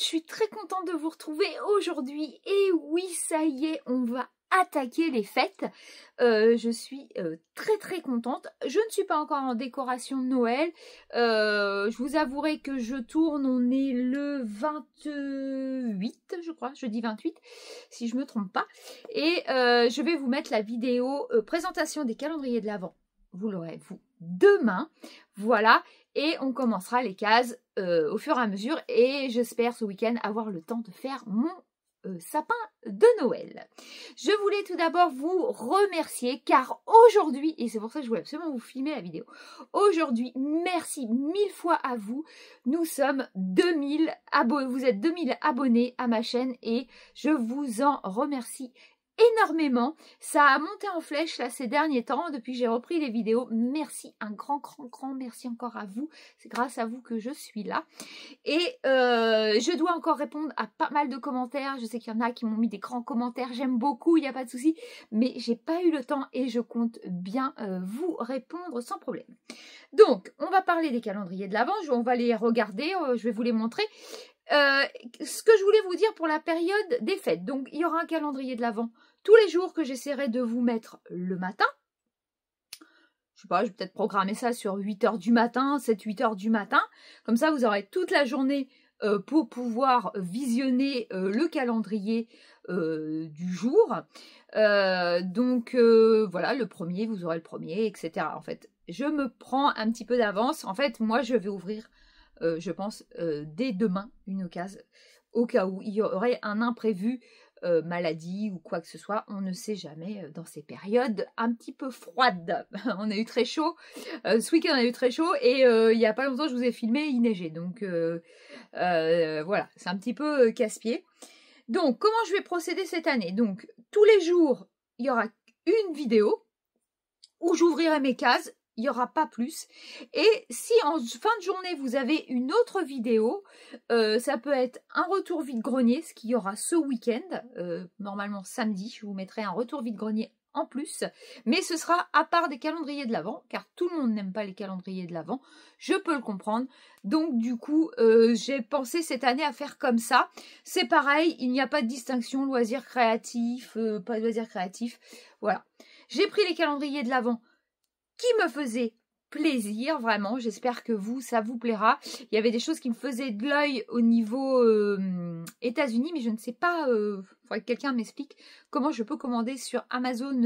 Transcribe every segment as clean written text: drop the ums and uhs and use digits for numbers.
je suis très contente de vous retrouver aujourd'hui. Et oui, ça y est, on va attaquer les fêtes. Je suis très contente. Je ne suis pas encore en décoration de Noël. Je vous avouerai que je tourne, on est le 28, je crois, jeudi 28, si je me trompe pas. Et je vais vous mettre la vidéo présentation des calendriers de l'Avent. Vous l'aurez, vous, demain. Voilà. Et on commencera les cases au fur et à mesure. Et j'espère ce week-end avoir le temps de faire mon sapin de Noël. Je voulais tout d'abord vous remercier car aujourd'hui, et c'est pour ça que je voulais absolument vous filmer la vidéo, aujourd'hui, merci 1000 fois à vous. Nous sommes 2000 abonnés, vous êtes 2000 abonnés à ma chaîne et je vous en remercie énormément. Ça a monté en flèche là ces derniers temps depuis que j'ai repris les vidéos. Merci, un grand merci encore à vous. C'est grâce à vous que je suis là. Et je dois encore répondre à pas mal de commentaires. Je sais qu'il y en a qui m'ont mis des grands commentaires. J'aime beaucoup, il n'y a pas de souci. Mais j'ai pas eu le temps et je compte bien vous répondre sans problème. Donc, on va parler des calendriers de l'Avent. On va les regarder. Je vais vous les montrer. Ce que je voulais vous dire pour la période des fêtes. Donc, il y aura un calendrier de l'Avent tous les jours que j'essaierai de vous mettre le matin. Je sais pas, je vais peut-être programmer ça sur 8 h du matin, 7-8 h du matin. Comme ça, vous aurez toute la journée pour pouvoir visionner le calendrier du jour. Donc, voilà, le premier, vous aurez le premier, etc. En fait, je me prends un petit peu d'avance. En fait, moi, je vais ouvrir, je pense, dès demain, une case, au cas où il y aurait un imprévu, maladie ou quoi que ce soit, on ne sait jamais dans ces périodes un petit peu froides. On a eu très chaud, ce week-end on a eu très chaud et il n'y a pas longtemps je vous ai filmé, il neigeait, donc voilà, c'est un petit peu casse-pied. Donc comment je vais procéder cette année? Donc tous les jours il y aura une vidéo où j'ouvrirai mes cases. Il n'y aura pas plus. Et si en fin de journée, vous avez une autre vidéo, ça peut être un retour vide-grenier, ce qu'il y aura ce week-end. Normalement, samedi, je vous mettrai un retour vide-grenier en plus. Mais ce sera à part des calendriers de l'Avent, car tout le monde n'aime pas les calendriers de l'Avent. Je peux le comprendre. Donc, du coup, j'ai pensé cette année à faire comme ça. C'est pareil, il n'y a pas de distinction loisirs créatifs, pas de loisirs créatifs. Voilà. J'ai pris les calendriers de l'Avent qui me faisait plaisir, vraiment. J'espère que vous, ça vous plaira. Il y avait des choses qui me faisaient de l'œil au niveau États-Unis, mais je ne sais pas, il faudrait que quelqu'un m'explique comment je peux commander sur Amazon,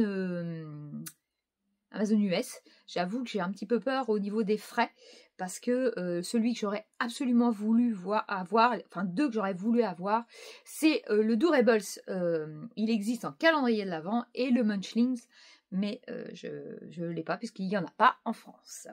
Amazon US. J'avoue que j'ai un petit peu peur au niveau des frais, parce que celui que j'aurais absolument voulu avoir, enfin deux que j'aurais voulu avoir, c'est le Durables. Il existe en calendrier de l'Avent et le Munchlings. Mais je ne l'ai pas puisqu'il n'y en a pas en France.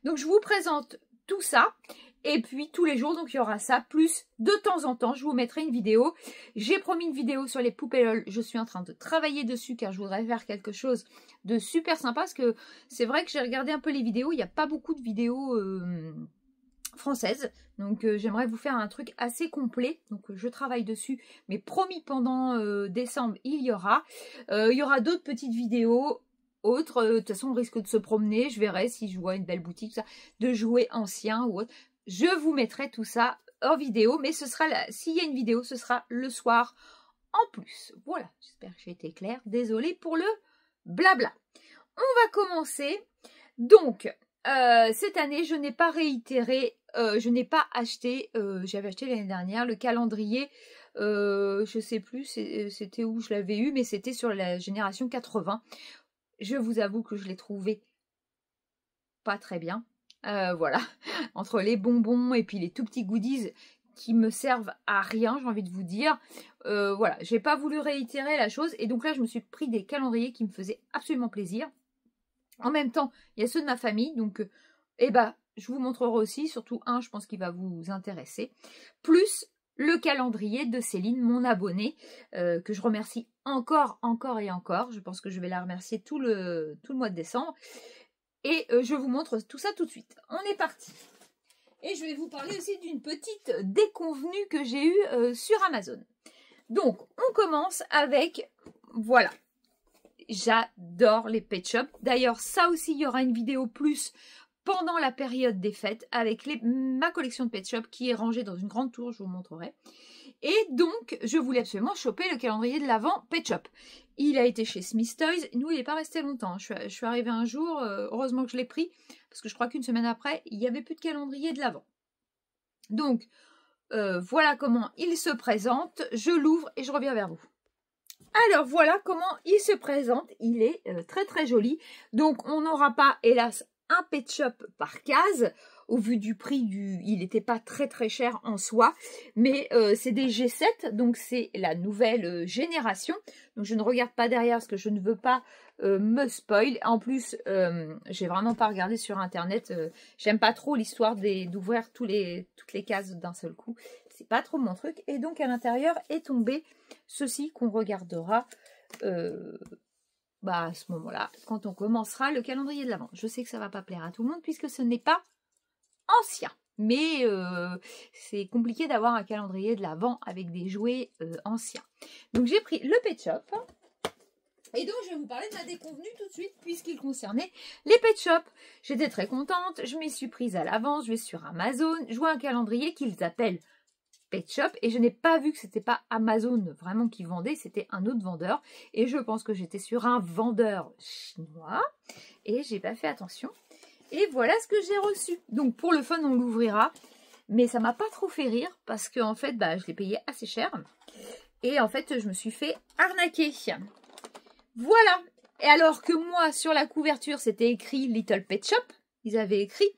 Donc je vous présente tout ça. Et puis tous les jours, donc il y aura ça. Plus de temps en temps, je vous mettrai une vidéo. J'ai promis une vidéo sur les poupées LOL. Je suis en train de travailler dessus car je voudrais faire quelque chose de super sympa. Parce que c'est vrai que j'ai regardé un peu les vidéos. Il n'y a pas beaucoup de vidéos française, donc j'aimerais vous faire un truc assez complet, donc je travaille dessus, mais promis pendant décembre il y aura d'autres petites vidéos autres, de toute façon on risque de se promener, je verrai si je vois une belle boutique, tout ça, de jouets anciens ou autre, je vous mettrai tout ça en vidéo, mais ce sera s'il y a une vidéo, ce sera le soir en plus. Voilà, j'espère que j'ai été claire, désolée pour le blabla. On va commencer, donc cette année, je n'ai pas réitéré, je n'ai pas acheté, j'avais acheté l'année dernière le calendrier, je sais plus c'était où je l'avais eu, mais c'était sur la génération 80. Je vous avoue que je l'ai trouvé pas très bien. Voilà, entre les bonbons et puis les tout petits goodies qui me servent à rien, j'ai envie de vous dire. Voilà, j'ai pas voulu réitérer la chose et donc là, je me suis pris des calendriers qui me faisaient absolument plaisir. En même temps, il y a ceux de ma famille, donc je vous montrerai aussi, surtout un, je pense qu'il va vous intéresser, plus le calendrier de Céline, mon abonnée, que je remercie encore et encore. Je pense que je vais la remercier tout le mois de décembre. Et je vous montre tout ça tout de suite. On est parti. Et je vais vous parler aussi d'une petite déconvenue que j'ai eue sur Amazon. Donc, on commence avec, voilà. J'adore les Pet Shop. D'ailleurs, ça aussi, il y aura une vidéo plus pendant la période des fêtes avec ma collection de Pet Shop qui est rangée dans une grande tour, je vous montrerai. Et donc, je voulais absolument choper le calendrier de l'Avent Pet Shop. Il a été chez Smith Toys. Nous, il n'est pas resté longtemps. Je suis arrivée un jour, heureusement que je l'ai pris, parce que je crois qu'une semaine après, il n'y avait plus de calendrier de l'Avent. Donc, voilà comment il se présente. Je l'ouvre et je reviens vers vous. Alors, voilà comment il se présente. Il est très très joli. Donc, on n'aura pas, hélas, un Pet Shop par case. Au vu du prix, il n'était pas très très cher en soi, mais c'est des G7, donc c'est la nouvelle génération. Donc je ne regarde pas derrière parce que je ne veux pas me spoil. En plus, j'ai vraiment pas regardé sur internet. J'aime pas trop l'histoire d'ouvrir toutes les cases d'un seul coup. C'est pas trop mon truc. Et donc à l'intérieur est tombé ceci qu'on regardera à ce moment-là, quand on commencera le calendrier de l'Avent. Je sais que ça va pas plaire à tout le monde puisque ce n'est pas ancien, mais c'est compliqué d'avoir un calendrier de l'Avent avec des jouets anciens. Donc j'ai pris le Pet Shop et donc je vais vous parler de ma déconvenue tout de suite puisqu'il concernait les Pet Shop. J'étais très contente, je m'y suis prise à l'avance, je vais sur Amazon, je vois un calendrier qu'ils appellent Pet Shop et je n'ai pas vu que c'était pas Amazon vraiment qui vendait, c'était un autre vendeur et je pense que j'étais sur un vendeur chinois et j'ai pas fait attention. Et voilà ce que j'ai reçu. Donc pour le fun, on l'ouvrira. Mais ça m'a pas trop fait rire parce que en fait, je l'ai payé assez cher. Et en fait, je me suis fait arnaquer. Voilà. Et alors que moi, sur la couverture, c'était écrit Little Pet Shop. Ils avaient écrit.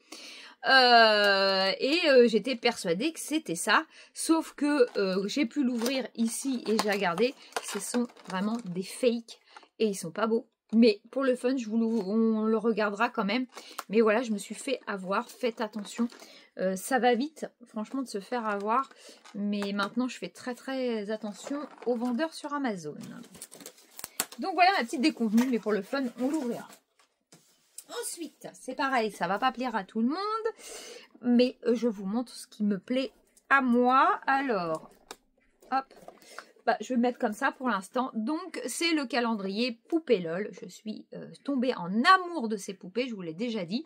J'étais persuadée que c'était ça. Sauf que j'ai pu l'ouvrir ici et j'ai regardé. Ce sont vraiment des fakes. Et ils sont pas beaux. Mais pour le fun, on le regardera quand même. Mais voilà, je me suis fait avoir. Faites attention. Ça va vite, franchement, de se faire avoir. Mais maintenant, je fais très très attention aux vendeurs sur Amazon. Donc voilà ma petite déconvenue. Mais pour le fun, on l'ouvrira. Ensuite, c'est pareil. Ça va pas plaire à tout le monde. Mais je vous montre ce qui me plaît à moi. Alors, hop. Je vais le mettre comme ça pour l'instant. Donc, c'est le calendrier Poupée LOL. Je suis tombée en amour de ces poupées, je vous l'ai déjà dit.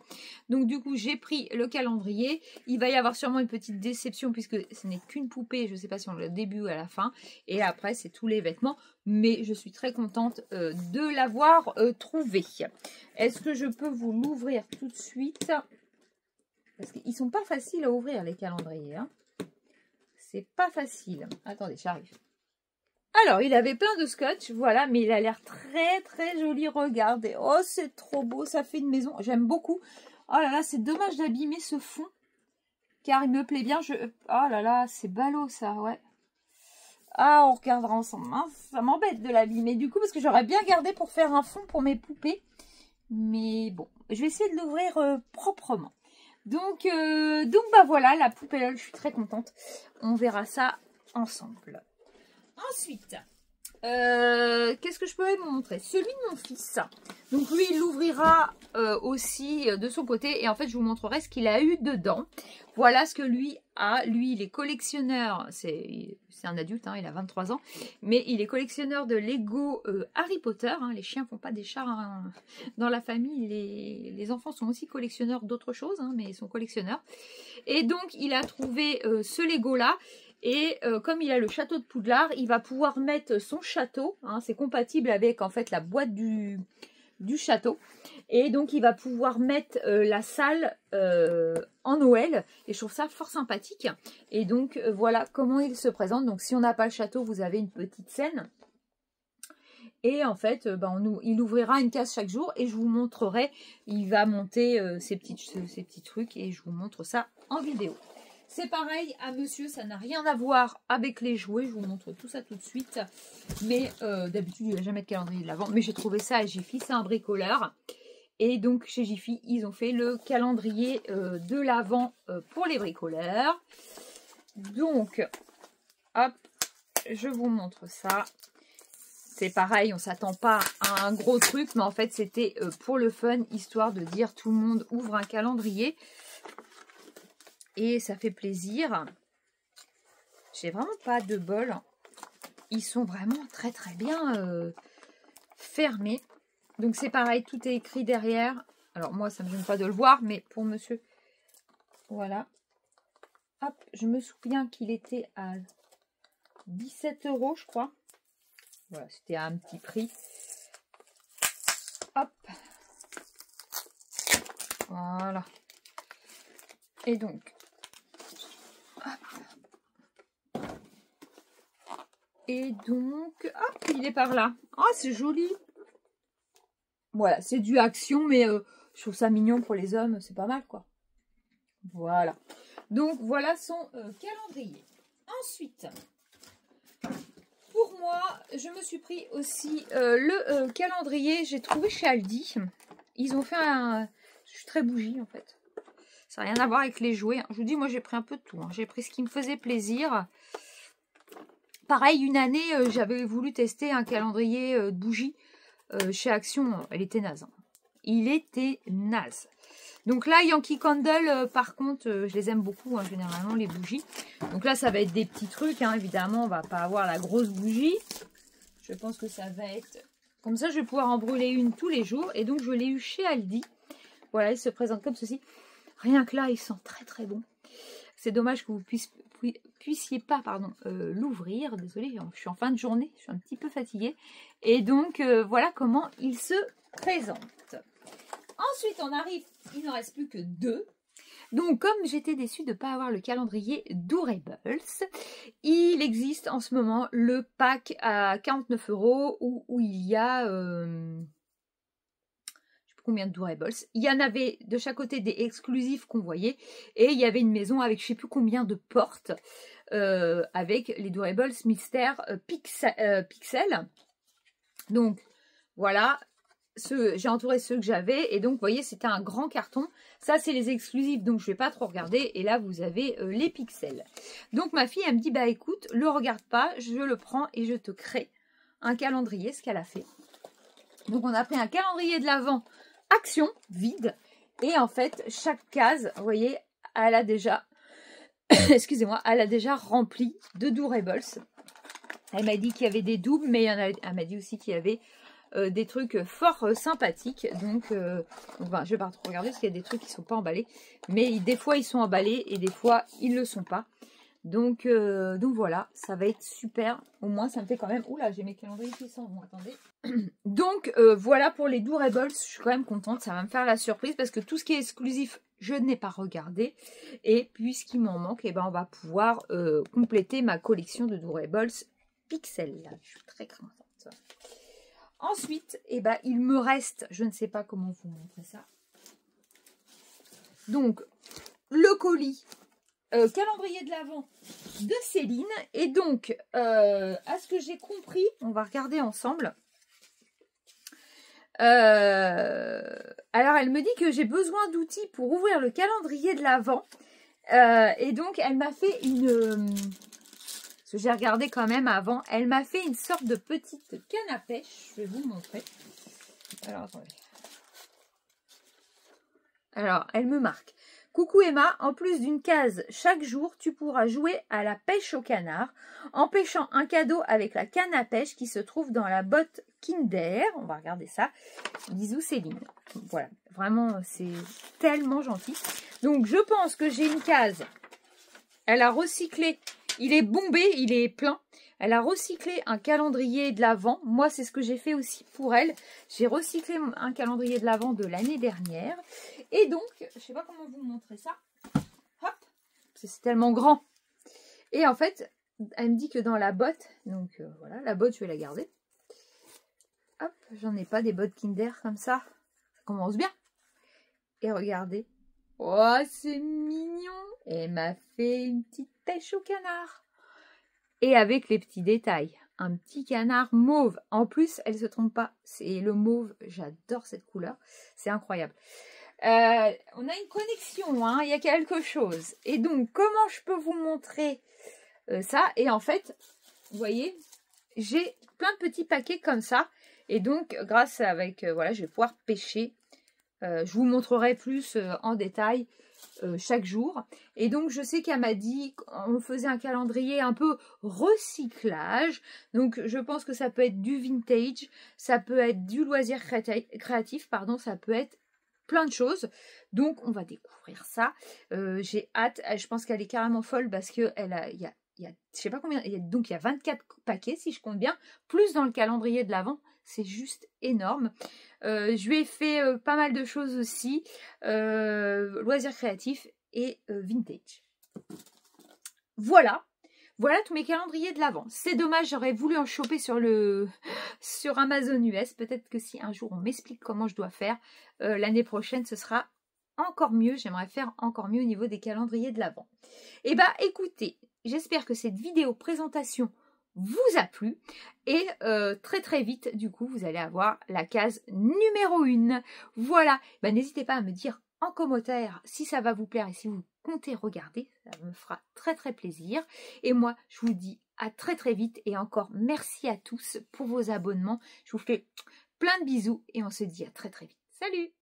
Donc, du coup, j'ai pris le calendrier. Il va y avoir sûrement une petite déception puisque ce n'est qu'une poupée. Je ne sais pas si on le début ou à la fin. Et après, c'est tous les vêtements. Mais je suis très contente de l'avoir trouvé. Est-ce que je peux vous l'ouvrir tout de suite? Parce qu'ils ne sont pas faciles à ouvrir, les calendriers. Hein. C'est pas facile. Attendez, j'arrive. Alors, il avait plein de scotch, voilà, mais il a l'air très très joli, regardez. Oh, c'est trop beau, ça fait une maison, j'aime beaucoup. Oh là là, c'est dommage d'abîmer ce fond, car il me plaît bien. Oh là là, c'est ballot ça, ouais. Ah, on regardera ensemble, hein. Ça m'embête de l'abîmer du coup, parce que j'aurais bien gardé pour faire un fond pour mes poupées. Mais bon, je vais essayer de l'ouvrir proprement. Donc voilà, la poupée LOL, je suis très contente. On verra ça ensemble. Ensuite, qu'est-ce que je peux vous montrer? Celui de mon fils. Donc lui, il l'ouvrira aussi de son côté. Et en fait, je vous montrerai ce qu'il a eu dedans. Voilà ce que lui a. Lui, il est collectionneur. C'est un adulte, hein, il a 23 ans. Mais il est collectionneur de Lego Harry Potter. Hein. Les chiens font pas des chats hein. Dans la famille. Les enfants sont aussi collectionneurs d'autres choses. Hein, mais ils sont collectionneurs. Et donc, il a trouvé ce Lego-là. Et comme il a le château de Poudlard, il va pouvoir mettre son château. Hein, c'est compatible avec en fait la boîte du château. Et donc il va pouvoir mettre la salle en Noël. Et je trouve ça fort sympathique. Et donc voilà comment il se présente. Donc si on n'a pas le château, vous avez une petite scène. Et en fait, il ouvrira une case chaque jour. Et je vous montrerai. Il va monter ces petits trucs. Et je vous montre ça en vidéo. C'est pareil à monsieur, ça n'a rien à voir avec les jouets. Je vous montre tout ça tout de suite. Mais d'habitude, il n'y a jamais de calendrier de l'Avent. Mais j'ai trouvé ça à Jiffy, c'est un bricoleur. Et donc, chez Jiffy, ils ont fait le calendrier de l'Avent pour les bricoleurs. Donc, hop, je vous montre ça. C'est pareil, on ne s'attend pas à un gros truc. Mais en fait, c'était pour le fun, histoire de dire tout le monde ouvre un calendrier. Et ça fait plaisir. J'ai vraiment pas de bol. Ils sont vraiment très très bien fermés. Donc c'est pareil, tout est écrit derrière. Alors moi, ça ne me gêne pas de le voir, mais pour monsieur, voilà. Hop, je me souviens qu'il était à 17 €, je crois. Voilà, c'était à un petit prix. Hop. Voilà. Et donc, hop. Et donc, hop, il est par là. Ah, c'est joli. Voilà, c'est du Action, mais je trouve ça mignon pour les hommes, c'est pas mal, quoi. Voilà. Donc, voilà son calendrier. Ensuite, pour moi, je me suis pris aussi le calendrier, j'ai trouvé chez Aldi. Ils ont fait un... Je suis très bougie, en fait. Ça n'a rien à voir avec les jouets. Je vous dis, moi, j'ai pris un peu de tout. Hein. J'ai pris ce qui me faisait plaisir. Pareil, une année, j'avais voulu tester un calendrier de bougies chez Action. Elle était naze. Hein. Il était naze. Donc là, Yankee Candle, par contre, je les aime beaucoup, hein, généralement, les bougies. Donc là, ça va être des petits trucs, hein, évidemment. On va pas avoir la grosse bougie. Je pense que ça va être... Comme ça, je vais pouvoir en brûler une tous les jours. Et donc, je l'ai eu chez Aldi. Voilà, il se présente comme ceci. Rien que là, il sent très, très bon. C'est dommage que vous puissiez pas l'ouvrir. Désolée, je suis en fin de journée. Je suis un petit peu fatiguée. Et donc, voilà comment il se présente. Ensuite, on arrive, il ne reste plus que 2. Donc, comme j'étais déçue de ne pas avoir le calendrier Durables, il existe en ce moment le pack à 49 € où il y a... je ne sais plus combien de Durables. Il y en avait de chaque côté des exclusifs qu'on voyait. Et il y avait une maison avec je ne sais plus combien de portes avec les Durables Mystère Pixel. Donc, voilà. J'ai entouré ceux que j'avais et donc vous voyez c'était un grand carton. Ça c'est les exclusifs donc je vais pas trop regarder et là vous avez les pixels. Donc ma fille elle me dit bah écoute le regarde pas, je le prends et je te crée un calendrier, ce qu'elle a fait. Donc on a pris un calendrier de l'Avent Action vide et en fait chaque case vous voyez elle a déjà excusez-moi elle a déjà rempli de Durables. Elle m'a dit qu'il y avait des doubles mais elle m'a dit aussi qu'il y avait des trucs fort sympathiques. Donc ben, je vais pas trop regarder parce qu'il y a des trucs qui sont pas emballés. Mais des fois ils sont emballés et des fois ils le sont pas. Donc voilà, ça va être super. Au moins ça me fait quand même... Oula, j'ai mes calendriers qui sont... Bon, attendez. Donc voilà pour les Durables. Je suis quand même contente. Ça va me faire la surprise parce que tout ce qui est exclusif, je n'ai pas regardé. Et puisqu'il m'en manque, et ben, on va pouvoir compléter ma collection de Durables Pixel. Là, je suis très contente. Ensuite, eh ben, il me reste, je ne sais pas comment vous montrer ça. Donc, le colis, calendrier de l'Avent de Céline. Et donc, à ce que j'ai compris, on va regarder ensemble. Alors, elle me dit que j'ai besoin d'outils pour ouvrir le calendrier de l'Avent. Et donc, elle m'a fait une... parce que j'ai regardé quand même avant. Elle m'a fait une sorte de petite canne à pêche. Je vais vous montrer. Alors, attendez. Alors, elle me marque. Coucou Emma, en plus d'une case chaque jour, tu pourras jouer à la pêche au canard en pêchant un cadeau avec la canne à pêche qui se trouve dans la botte Kinder. On va regarder ça. Bisous Céline. Voilà, vraiment, c'est tellement gentil. Donc, je pense que j'ai une case. Elle a recyclé. Il est bombé, il est plein. Elle a recyclé un calendrier de l'Avent. Moi, c'est ce que j'ai fait aussi pour elle. J'ai recyclé un calendrier de l'Avent de l'année dernière. Et donc, je ne sais pas comment vous montrer ça. Hop, c'est tellement grand. Et en fait, elle me dit que dans la botte, donc voilà, la botte, je vais la garder. Hop, j'en ai pas des bottes Kinder comme ça. Ça commence bien. Et regardez. Oh, c'est mignon. Elle m'a fait une petite pêche au canard. Et avec les petits détails. Un petit canard mauve. En plus, elle ne se trompe pas. C'est le mauve. J'adore cette couleur. C'est incroyable. On a une connexion. Hein, il y a quelque chose. Et donc, comment je peux vous montrer ça? Et en fait, vous voyez, j'ai plein de petits paquets comme ça. Et donc, grâce avec... voilà, je vais pouvoir pêcher. Je vous montrerai plus en détail chaque jour. Et donc, je sais qu'elle m'a dit qu'on faisait un calendrier un peu recyclage. Donc, je pense que ça peut être du vintage, ça peut être du loisir créatif, pardon, ça peut être plein de choses. Donc, on va découvrir ça. J'ai hâte. Je pense qu'elle est carrément folle parce que il y a, je sais pas combien, donc il y a 24 paquets si je compte bien, plus dans le calendrier de l'Avent. C'est juste énorme. Je lui ai fait pas mal de choses aussi. Loisirs créatifs et vintage. Voilà. Voilà tous mes calendriers de l'Avent. C'est dommage, j'aurais voulu en choper sur Amazon US. Peut-être que si un jour on m'explique comment je dois faire, l'année prochaine ce sera encore mieux. J'aimerais faire encore mieux au niveau des calendriers de l'Avent. Eh bien écoutez, j'espère que cette vidéo présentation vous a plu. Et très très vite, du coup, vous allez avoir la case numéro 1. Voilà. Ben, n'hésitez pas à me dire en commentaire si ça va vous plaire et si vous comptez regarder. Ça me fera très très plaisir. Et moi, je vous dis à très très vite. Et encore merci à tous pour vos abonnements. Je vous fais plein de bisous et on se dit à très très vite. Salut!